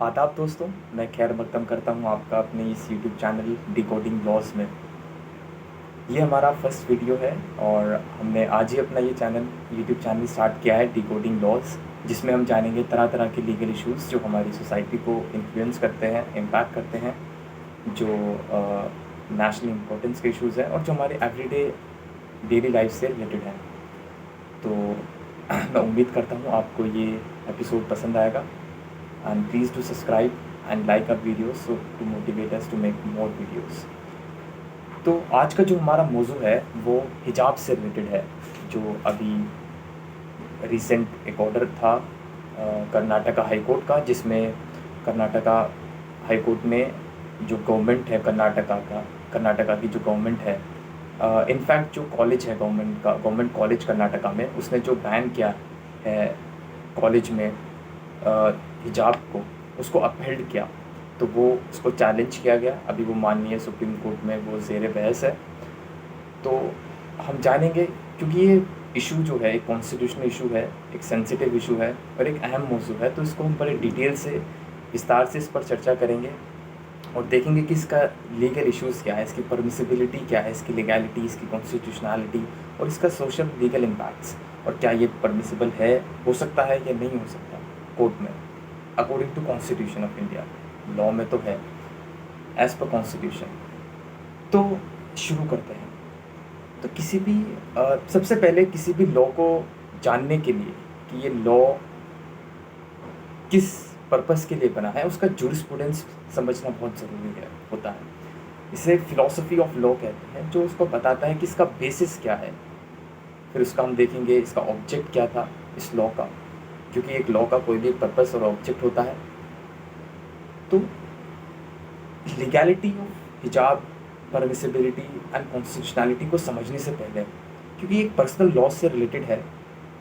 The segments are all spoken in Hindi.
आदाब दोस्तों, मैं खैर मकदम करता हूँ आपका अपने इस यूट्यूब चैनल डिकोडिंग लॉज में। ये हमारा फर्स्ट वीडियो है और हमने आज ही अपना ये यूट्यूब चैनल स्टार्ट किया है डिकोडिंग लॉज, जिसमें हम जानेंगे तरह तरह के लीगल इश्यूज़ जो हमारी सोसाइटी को इन्फ्लुएंस करते हैं, इम्पैक्ट करते हैं, जो नेशनल इम्पोर्टेंस के इश्यूज़ हैं और जो हमारे एवरीडे डेली लाइफ से रिलेटेड हैं। तो मैं उम्मीद करता हूँ आपको ये एपिसोड पसंद आएगा। And please do subscribe and like our videos so to motivate us to make more videos। तो आज का जो हमारा मौजू है वो हिजाब से रिलेटेड है। जो अभी रिसेंट एक ऑर्डर था कर्नाटका हाई कोर्ट का, जिसमें कर्नाटका हाई कोर्ट ने जो गवर्नमेंट है कर्नाटका की जो गवर्नमेंट है, इनफैक्ट जो कॉलेज है गवर्नमेंट कॉलेज कर्नाटका में, उसने जो बैन किया है कॉलेज में हिजाब को, उसको अपहेल्ड किया। तो वो उसको चैलेंज किया गया। अभी वो माननीय सुप्रीम कोर्ट में वो ज़ेर बहस है। तो हम जानेंगे, क्योंकि ये इशू जो है एक कॉन्स्टिट्यूशनल इशू है, एक सेंसिटिव इशू है और एक अहम मौजू है, तो इसको हम बड़े डिटेल से विस्तार से इस पर चर्चा करेंगे और देखेंगे कि इसका लीगल इश्यूज़ क्या है, इसकी परमिसिबिलिटी क्या है, इसकी लीगैलिटी, इसकी कॉन्स्टिट्यूशनलिटी और इसका सोशल लीगल इम्पैक्ट्स, और क्या ये परमिसिबल है, हो सकता है या नहीं हो सकता कोर्ट में according to constitution of India. Law में तो है एज़ पर कॉन्स्टिट्यूशन। तो शुरू करते हैं। तो सबसे पहले किसी भी लॉ को जानने के लिए कि ये लॉ किस पर्पस के लिए बना है, उसका जूरिस्प्रूडेंस समझना बहुत ज़रूरी होता है। इसे फिलॉसफी ऑफ लॉ कहते हैं, जो उसको बताता है कि इसका बेसिस क्या है। फिर उसका हम देखेंगे इसका ऑब्जेक्ट क्या था इस लॉ का, क्योंकि एक लॉ का कोई भी पर्पस और ऑब्जेक्ट होता है। तो लीगैलिटी ऑफ हिजाब, परमिसिबिलिटी एंड कॉन्स्टिट्यूशनलिटी को समझने से पहले, क्योंकि एक पर्सनल लॉ से रिलेटेड है,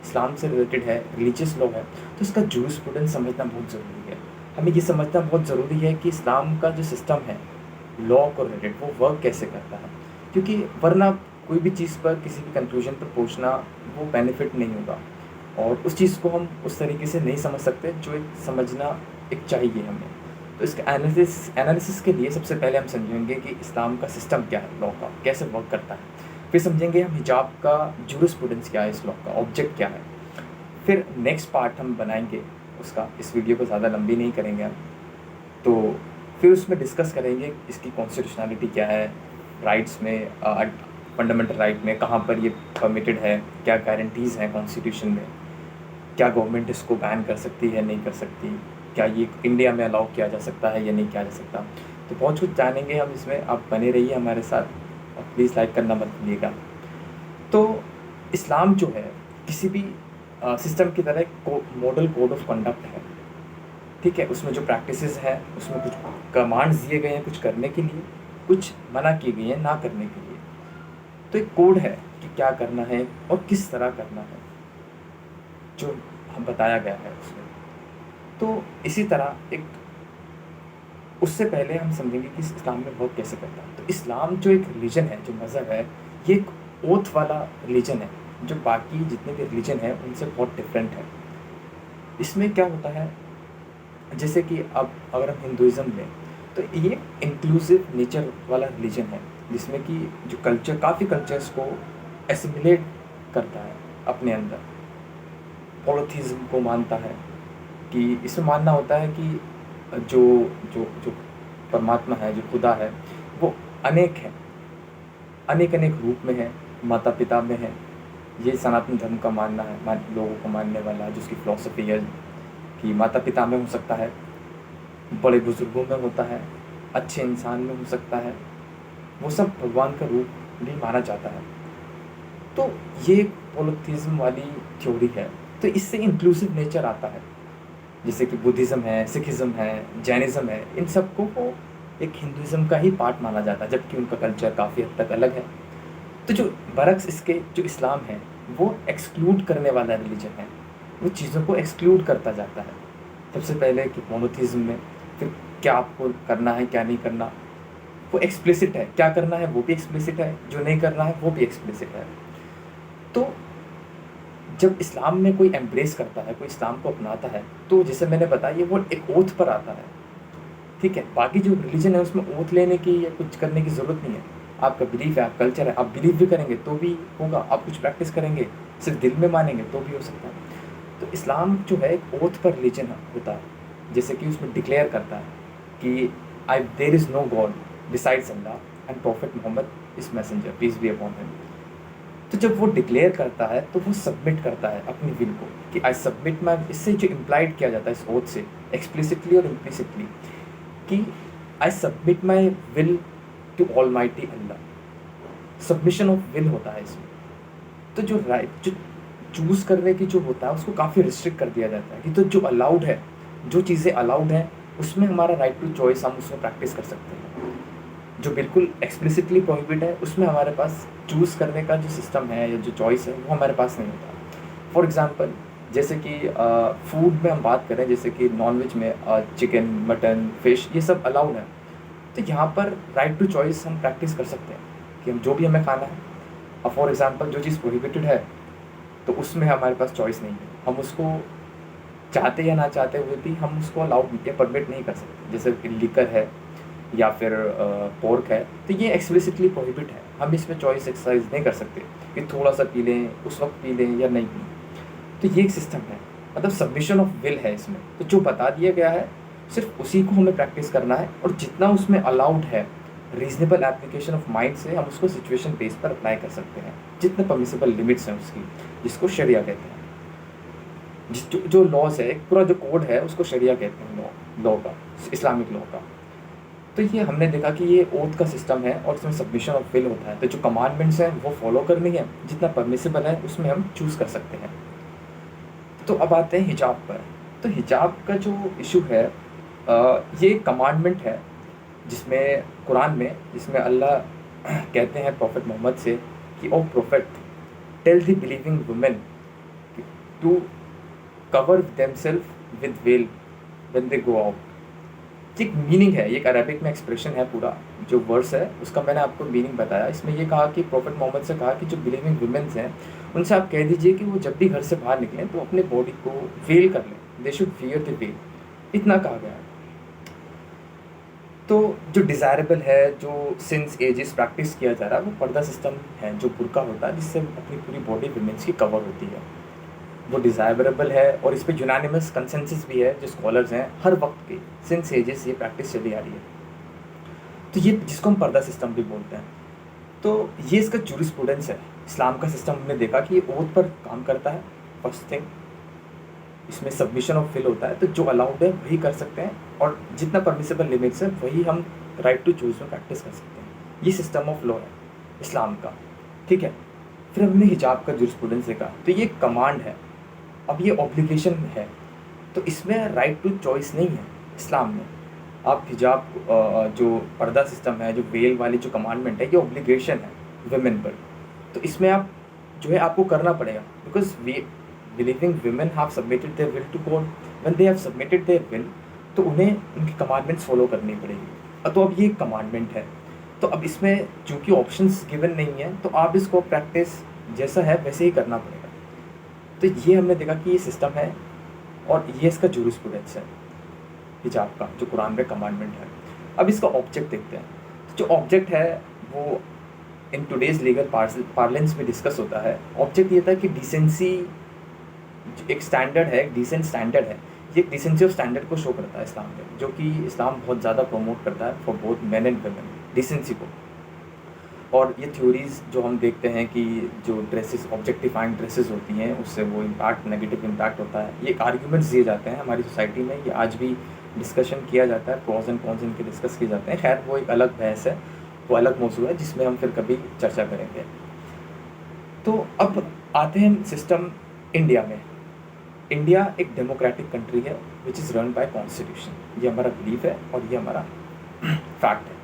इस्लाम से रिलेटेड है, रिलीजियस लॉ है, तो इसका जूरिस्प्रूडेंस समझना बहुत ज़रूरी है। हमें ये समझना बहुत ज़रूरी है कि इस्लाम का जो सिस्टम है लॉ को रिलेटेड, वो वर्क कैसे करता है, क्योंकि वरना कोई भी चीज़ पर किसी भी कंक्लूजन पर पहुंचना वो बेनिफिट नहीं होगा और उस चीज़ को हम उस तरीके से नहीं समझ सकते जो एक समझना एक चाहिए हमें। तो इसका एनालिसिस के लिए सबसे पहले हम समझेंगे कि इस्लाम का सिस्टम क्या है, लॉ का कैसे वर्क करता है। फिर समझेंगे हम हिजाब का जूरिस्प्रूडेंस क्या है, इस लॉ का ऑब्जेक्ट क्या है। फिर नेक्स्ट पार्ट हम बनाएंगे उसका, इस वीडियो को ज़्यादा लंबी नहीं करेंगे हम। तो फिर उसमें डिस्कस करेंगे इसकी कॉन्स्टिट्यूशनलिटी क्या है, राइट्स में, फंडामेंटल राइट में कहाँ पर ये परमिटेड है, क्या गारंटीज़ हैं कॉन्स्टिट्यूशन में, क्या गवर्नमेंट इसको बैन कर सकती है, नहीं कर सकती, क्या ये इंडिया में अलाउ किया जा सकता है या नहीं किया जा सकता। तो बहुत कुछ जानेंगे हम इसमें। आप बने रहिए हमारे साथ और प्लीज़ लाइक करना मत भूलिएगा। तो इस्लाम जो है किसी भी सिस्टम की तरह एक मॉडल कोड ऑफ कंडक्ट है, ठीक है। उसमें जो प्रैक्टिसेस हैं, उसमें कुछ कमांड्स दिए गए हैं कुछ करने के लिए, कुछ मना की गई हैं ना करने के लिए। तो एक कोड है कि क्या करना है और किस तरह करना है, जो हम बताया गया है उसमें। तो इसी तरह एक उससे पहले हम समझेंगे कि इस्लाम में वर्क कैसे करता है। तो इस्लाम जो एक रिलीजन है, जो मज़हब है, ये एक ओथ वाला रिलीजन है, जो बाकी जितने भी रिलीजन है उनसे बहुत डिफरेंट है। इसमें क्या होता है, जैसे कि अब अगर हम हिंदुज़म लें तो ये इंक्लूसिव नेचर वाला रिलीजन है, जिसमें कि जो कल्चर, काफ़ी कल्चर्स को एसिमिलेट करता है अपने अंदर। पॉलीथीज़म को मानता है कि इसमें मानना होता है कि जो जो जो परमात्मा है, जो खुदा है, वो अनेक है, अनेक अनेक रूप में है, माता पिता में है। ये सनातन धर्म का मानना है, लोगों को मानने वाला, जिसकी फ़िलॉसफी है कि माता पिता में हो सकता है, बड़े बुज़ुर्गों में होता है, अच्छे इंसान में हो सकता है, वो सब भगवान का रूप भी माना जाता है। तो ये पॉलीथीज़म वाली थ्योरी है। तो इससे इंक्लूसिव नेचर आता है, जैसे कि बुद्धिज़्म है, सिखिज़्म है, जैनिज़्म है, इन सबको को एक हिंदुज़्म का ही पार्ट माना जाता है, जबकि उनका कल्चर काफ़ी हद तक अलग है। तो जो बरक्स इसके जो इस्लाम है, वो एक्सक्लूड करने वाला रिलीजन है, वो चीज़ों को एक्सक्लूड करता जाता है। सबसे पहले कि मोनोथीज़म में, फिर क्या आपको करना है क्या नहीं करना, वो एक्सप्लिसिट है, क्या करना है वो भी एक्सप्लिसिट है, जो नहीं करना है वो भी एक्सप्लिसिट है। तो जब इस्लाम में कोई एम्ब्रेस करता है, कोई इस्लाम को अपनाता है, तो जैसे मैंने बताया ये वो एक ओथ पर आता है, ठीक है। बाकी जो रिलीजन है उसमें ओथ लेने की या कुछ करने की ज़रूरत नहीं है। आपका बिलीफ है, आप कल्चर है, आप बिलीव भी करेंगे तो भी होगा, आप कुछ प्रैक्टिस करेंगे सिर्फ दिल में मानेंगे तो भी हो सकता है। तो इस्लाम जो है एक ओथ पर रिलीजन होता है, जैसे कि उसमें डिक्लेयर करता है कि I there is no God besides Allah and prophet Muhammad is messenger peace be upon him. तो जब वो डिक्लेयर करता है तो वो सबमिट करता है अपनी विल को कि आई सबमिट माई, इससे जो इम्प्लाइड किया जाता है इस ओथ से एक्सप्लिसिटली और इम्प्लिसिटली कि I submit my will to almighty Allah. Submission of will होता है इसमें। तो जो राइट, जो चूज़ करने की जो होता है उसको काफ़ी रिस्ट्रिक्ट कर दिया जाता है कि तो जो अलाउड है, जो चीज़ें अलाउड हैं उसमें हमारा राइट टू चॉइस, हम उसमें प्रैक्टिस कर सकते हैं। जो बिल्कुल एक्सप्लिसिटली प्रोहिबिट है उसमें हमारे पास चूज़ करने का जो सिस्टम है या जो चॉइस है वो हमारे पास नहीं होता। फॉर एग्ज़ाम्पल जैसे कि फूड में हम बात करें, जैसे कि नॉनवेज में चिकन, मटन, फिश ये सब अलाउड है, तो यहाँ पर राइट टू चॉइस हम प्रैक्टिस कर सकते हैं कि हम जो भी हमें खाना है। अब फॉर एग्ज़ाम्पल जो चीज़ प्रोहिबिटेड है तो उसमें हमारे पास चॉइस नहीं है, हम उसको चाहते या ना चाहते हुए भी हम उसको अलाउड या परमिट नहीं कर सकते। जैसे कि लिकर है या फिर पोर्क है, तो ये एक्सप्लिसिटली प्रोहिबिट है, हम इसमें चॉइस एक्सरसाइज नहीं कर सकते कि थोड़ा सा पी लें, उस वक्त पी लें या नहीं पी। तो ये एक सिस्टम है, मतलब सबमिशन ऑफ विल है इसमें। तो जो बता दिया गया है सिर्फ उसी को हमें प्रैक्टिस करना है, और जितना उसमें अलाउड है रीजनेबल एप्लीकेशन ऑफ माइंड से हम उसको सिचुएशन बेस पर अप्लाई कर सकते हैं, जितने परमिसिबल लिमिट्स हैं उसकी, जिसको शरिया कहते हैं। जो लॉज है, एक पूरा जो कोड है उसको शरिया कहते हैं, लॉ का, इस्लामिक लॉ का। तो ये हमने देखा कि ये ओथ का सिस्टम है और इसमें सबमिशन ऑफ विल होता है। तो जो कमांडमेंट्स हैं वो फॉलो करनी है, जितना परमिसिबल है उसमें हम चूज़ कर सकते हैं। तो अब आते हैं हिजाब पर। तो हिजाब का जो इशू है, ये कमांडमेंट है जिसमें कुरान में, जिसमें अल्लाह कहते हैं प्रॉफिट मोहम्मद से कि O prophet tell the believing women to cover themselves with veil when they go out. एक मीनिंग है, ये एक अरबिक में एक्सप्रेशन है, पूरा जो वर्स है उसका मैंने आपको मीनिंग बताया। इसमें ये कहा कि प्रॉफिट मोहम्मद से कहा कि जो बिलीविंग वुमेन्स हैं उनसे आप कह दीजिए कि वो जब भी घर से बाहर निकलें तो अपने बॉडी को वेल कर लें, they should wear the well, इतना कहा गया है। तो जो डिज़ायरेबल है, जो सिंस एजेस प्रैक्टिस किया जा रहा है, वो पर्दा सिस्टम है, जो बुर्का होता है जिससे अपनी पूरी बॉडी वुमेन्स की कवर होती है, वो डिज़ायरेबल है। और इस पर यूनानिमस कंसेंसस भी है, जो स्कॉलर्स हैं हर वक्त के, सिंस एजेस ये प्रैक्टिस चली आ रही है। तो ये जिसको हम पर्दा सिस्टम भी बोलते हैं। तो ये इसका जूरिस्प्रूडेंस है। इस्लाम का सिस्टम हमने देखा कि ये ओथ पर काम करता है, फर्स्ट थिंग। इसमें सबमिशन ऑफ विल होता है, तो जो अलाउड है वही कर सकते हैं, और जितना परमिसिबल लिमिट्स है वही हम राइट टू चूज़ में प्रैक्टिस कर सकते हैं। ये सिस्टम ऑफ लॉ है इस्लाम का, ठीक है। फिर हमने हिजाब का जूरिस्प्रूडेंस देखा, तो ये कमांड है, अब ये ऑब्लिगेशन है। तो इसमें राइट टू चॉइस नहीं है इस्लाम में। आप हिजाब, जो पर्दा सिस्टम है, जो वेल वाली जो कमांडमेंट है, ये ऑब्लिगेशन है वुमेन पर। तो इसमें आप जो है आपको करना पड़ेगा, because we believing women have submitted their will to God. When they have submitted their will, तो उन्हें उनकी कमांडमेंट्स फॉलो करनी पड़ेगी। तो अब ये कमांडमेंट है, तो अब इसमें चूँकि ऑप्शंस गिवन नहीं है, तो आप इसको प्रैक्टिस जैसा है वैसे ही करना पड़ेगा। तो ये हमने देखा कि ये सिस्टम है, और ये इसका जूरिस्प्रूडेंस है हिजाब का, जो कुरान में कमांडमेंट है। अब इसका ऑब्जेक्ट देखते हैं। तो जो ऑब्जेक्ट है वो इन टुडेज़ लीगल पार्लेंस में डिस्कस होता है। ऑब्जेक्ट ये था कि डिसेंसी एक स्टैंडर्ड है, एक डिसेंट स्टैंडर्ड है। ये डिसेंसी ऑफ स्टैंडर्ड को शो करता है इस्लाम में, जो कि इस्लाम बहुत ज़्यादा प्रमोट करता है for both men and women, decency को। और ये थ्योरीज़ जो हम देखते हैं कि जो ड्रेसेस, ऑब्जेक्टिफाइंग ड्रेसेस होती हैं, उससे वो इम्पैक्ट, नेगेटिव इम्पैक्ट होता है, ये आर्ग्यूमेंट्स दिए जाते हैं हमारी सोसाइटी में। ये आज भी डिस्कशन किया जाता है, प्रोज एंड कॉन्स इनके डिस्कस किए जाते हैं। खैर वो एक अलग बहस है, वो अलग मौजूद है जिसमें हम फिर कभी चर्चा करेंगे। तो अब आते हैं सिस्टम इंडिया में। इंडिया एक डेमोक्रेटिक कंट्री है which is run by constitution. ये हमारा बिलीफ है और ये हमारा फैक्ट है।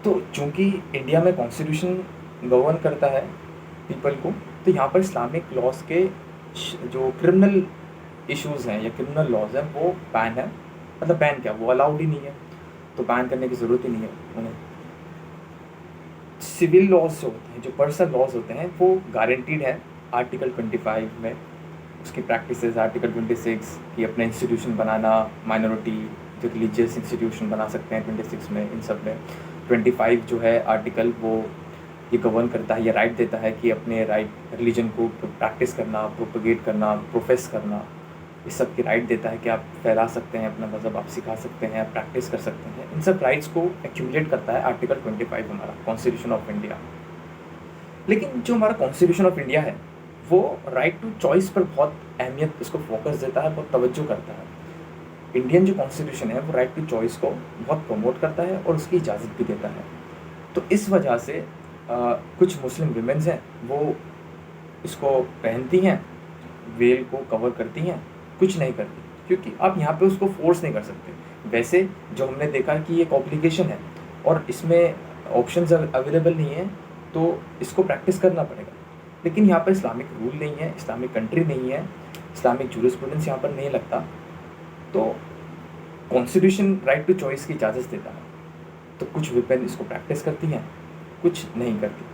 तो चूँकि इंडिया में कॉन्स्टिट्यूशन गवर्न करता है पीपल को, तो यहाँ पर इस्लामिक लॉज के जो क्रिमिनल इश्यूज़ हैं या क्रिमिनल लॉज हैं वो बैन है। मतलब बैन क्या, वो अलाउड ही नहीं है, तो बैन करने की ज़रूरत ही नहीं है उन्हें। सिविल लॉज जो होते हैं, जो पर्सनल लॉज होते हैं, वो गारंटीड है आर्टिकल 25 में उसकी प्रैक्टिसेस, आर्टिकल 26 कि अपने इंस्टीट्यूशन बनाना, माइनॉरिटी जो रिलीजियस इंस्टीट्यूशन बना सकते हैं 26 में, इन सब में 25 जो है आर्टिकल वो ये गवर्न करता है, ये राइट देता है कि अपने राइट रिलीजन को प्रैक्टिस करना, प्रोपगेट करना, प्रोफेस करना, इस सब की राइट देता है कि आप फैला सकते हैं अपना मज़हब, आप सिखा सकते हैं, आप प्रैक्टिस कर सकते हैं। इन सब राइट्स को एक्यूमुलेट करता है आर्टिकल 25 हमारा कॉन्स्टिट्यूशन ऑफ इंडिया। लेकिन जो हमारा कॉन्स्टिट्यूशन ऑफ इंडिया है वो राइट टू चॉइस पर बहुत अहमियत, उसको फोकस देता है, बहुत तवज्जो करता है। इंडियन जो कॉन्स्टिट्यूशन है वो राइट टू चॉइस को बहुत प्रमोट करता है और उसकी इजाज़त भी देता है। तो इस वजह से कुछ मुस्लिम विमेंस हैं वो इसको पहनती हैं, वेल को कवर करती हैं, कुछ नहीं करती, क्योंकि आप यहाँ पे उसको फोर्स नहीं कर सकते। वैसे जो हमने देखा कि ये एक ऑब्लिगेशन है और इसमें ऑप्शंस अवेलेबल नहीं है, तो इसको प्रैक्टिस करना पड़ेगा। लेकिन यहाँ पर इस्लामिक रूल नहीं है, इस्लामिक कंट्री नहीं है, इस्लामिक जूरिस्प्रूडेंस यहाँ पर नहीं लगता, तो कॉन्स्टिट्यूशन राइट टू चॉइस की इजाज़त देता है। तो कुछ विमेन इसको प्रैक्टिस करती हैं, कुछ नहीं करती।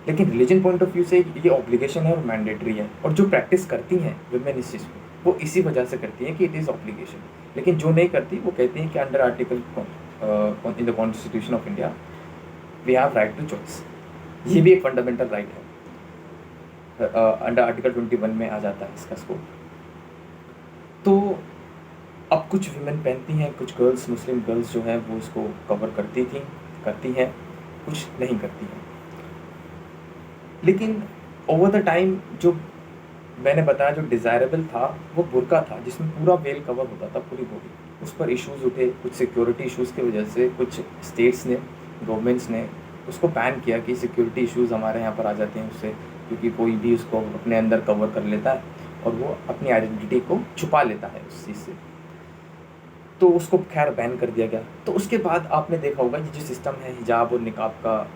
लेकिन रिलीजन पॉइंट ऑफ व्यू से ये ऑब्लिगेशन है और मैंडेटरी है, और जो प्रैक्टिस करती हैं विमेन इस चीज़ को, वो इसी वजह से करती हैं कि इट इज़ ऑब्लिगेशन। लेकिन जो नहीं करती वो कहती हैं कि under article in the constitution of India we have right to choice. ये भी एक फंडामेंटल राइट है, अंडर आर्टिकल 21 में आ जाता है इसका स्कोप। तो अब कुछ विमेन पहनती हैं, कुछ गर्ल्स, मुस्लिम गर्ल्स जो हैं वो इसको कवर करती हैं, कुछ नहीं करती हैं। लेकिन ओवर द टाइम जो मैंने बताया जो डिज़ायरेबल था वो बुर्का था, जिसमें पूरा वेल कवर होता था, पूरी बॉडी। उस पर इश्यूज़ उठे, कुछ सिक्योरिटी इश्यूज़ की वजह से कुछ स्टेट्स ने, गवर्नमेंट्स ने उसको बैन किया कि सिक्योरिटी इश्यूज़ हमारे यहाँ पर आ जाते हैं उससे, क्योंकि कोई भी उसको अपने अंदर कवर कर लेता है और वो अपनी आइडेंटिटी को छुपा लेता है उस चीज़ से, तो उसको खैर बैन कर दिया गया। तो उसके बाद आपने देखा होगा ये जो सिस्टम है हिजाब और निकाब का,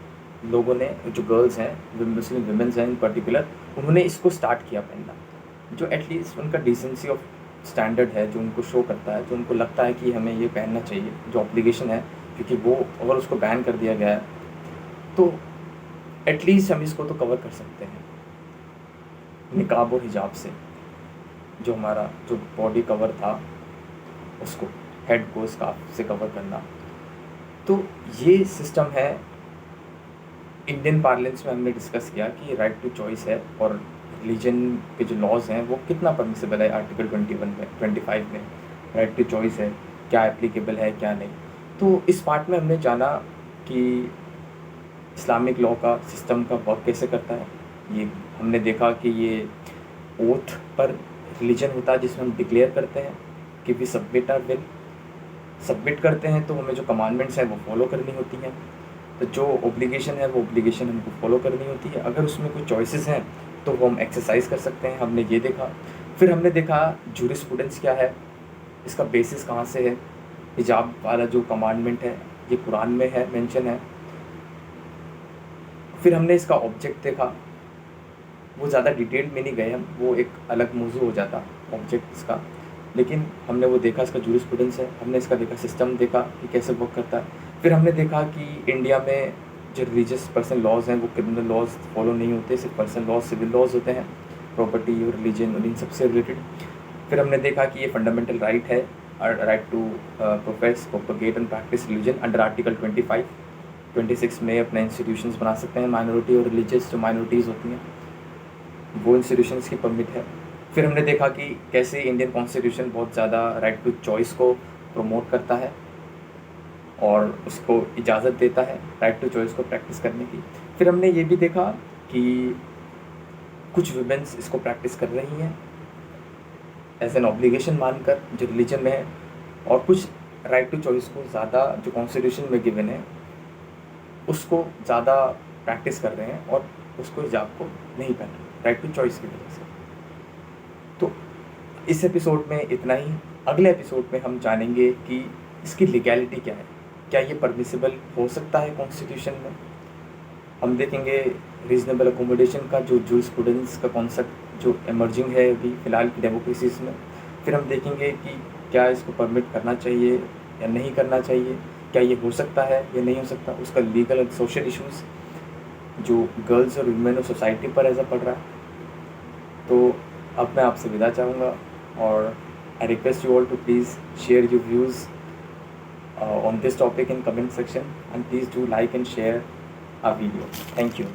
लोगों ने, जो गर्ल्स हैं, मुस्लिम विमेंस हैं इन पर्टिकुलर, उन्होंने इसको स्टार्ट किया पहनना, जो एटलीस्ट उनका डिसेंसी ऑफ स्टैंडर्ड है, जो उनको शो करता है, जो उनको लगता है कि हमें ये पहनना चाहिए, जो ऑब्लिगेशन है, क्योंकि वो अगर उसको बैन कर दिया गया है तो एटलीस्ट हम इसको तो कवर कर सकते हैं निकाब और हिजाब से। जो हमारा जो बॉडी कवर था उसको, हेड को स्कार्फ से कवर करना। तो ये सिस्टम है, इंडियन पार्लियामेंट्स में हमने डिस्कस किया कि राइट टू चॉइस है और रिलीजन के जो लॉज हैं वो कितना परमिसिबल है। आर्टिकल 21 में, 25 में राइट टू चॉइस है, क्या एप्लीकेबल है क्या नहीं। तो इस पार्ट में हमने जाना कि इस्लामिक लॉ का सिस्टम का वर्क कैसे करता है। ये हमने देखा कि ये ओथ पर रिलीजन होता है, जिसमें हम डिक्लेयर करते हैं कि we submit our will, submit करते हैं तो हमें जो कमांडमेंट्स हैं वो फॉलो करनी होती हैं, तो जो ऑब्लिगेशन है वो ऑब्लिगेशन हमको फॉलो करनी होती है। अगर उसमें कुछ चॉइसेस हैं तो वो हम एक्सरसाइज कर सकते हैं, हमने ये देखा। फिर हमने देखा जूरिस्प्रूडेंस क्या है, इसका बेसिस कहाँ से है। हिजाब वाला जो कमांडमेंट है ये कुरान में है, मेंशन है। फिर हमने इसका ऑब्जेक्ट देखा, वो ज़्यादा डिटेल में नहीं गए हम, वो एक अलग मौजू हो जाता ऑब्जेक्ट इसका, लेकिन हमने वो देखा इसका जूरिस्प्रूडेंस है। हमने इसका देखा सिस्टम, देखा कि कैसे वर्क करता है। फिर हमने देखा कि इंडिया में जो रिलीजियस पर्सनल लॉज हैं वो क्रिमिनल लॉज फॉलो नहीं होते, सिर्फ पर्सनल लॉज, सिविल लॉज होते हैं, प्रॉपर्टी और रिलीजन और इन सबसे रिलेटेड। फिर हमने देखा कि ये फंडामेंटल राइट है, right to profess, propagate and practise religion under article 25, 26 में अपने इंस्टीट्यूशंस बना सकते हैं। माइनॉरिटी और रिलीजियस जो माइनॉरिटीज़ होती हैं वो इंस्टीट्यूशंस की परमिट है। फिर हमने देखा कि कैसे इंडियन कॉन्स्टिट्यूशन बहुत ज़्यादा राइट टू चॉइस को प्रमोट करता है और उसको इजाज़त देता है राइट टू चॉइस को प्रैक्टिस करने की। फिर हमने ये भी देखा कि कुछ वुमेन्स इसको प्रैक्टिस कर रही हैं एज एन ऑब्लिगेशन मानकर जो रिलीजन में है, और कुछ राइट टू चॉइस को ज़्यादा जो कॉन्स्टिट्यूशन में गिवन है उसको ज़्यादा प्रैक्टिस कर रहे हैं और उसको हिजाब को नहीं पहन रहे राइट टू चॉइस की वजह से। तो इस एपिसोड में इतना ही। अगले एपिसोड में हम जानेंगे कि इसकी लीगैलिटी क्या है, क्या ये परमिसिबल हो सकता है कॉन्स्टिट्यूशन में। हम देखेंगे रीजनेबल अकोमोडेशन का जो जूरिस्प्रूडेंस का कॉन्सेप्ट जो इमर्जिंग है अभी फ़िलहाल की डेमोक्रेसीज में। फिर हम देखेंगे कि क्या इसको परमिट करना चाहिए या नहीं करना चाहिए, क्या ये हो सकता है या नहीं हो सकता, उसका लीगल और सोशल इश्यूज़ जो गर्ल्स और वुमेन और सोसाइटी पर ऐसा पड़ रहा है, तो अब मैं आपसे विदा चाहूँगा और I request you all to please share your views on this topic in comment section, and please do like and share our video. Thank you.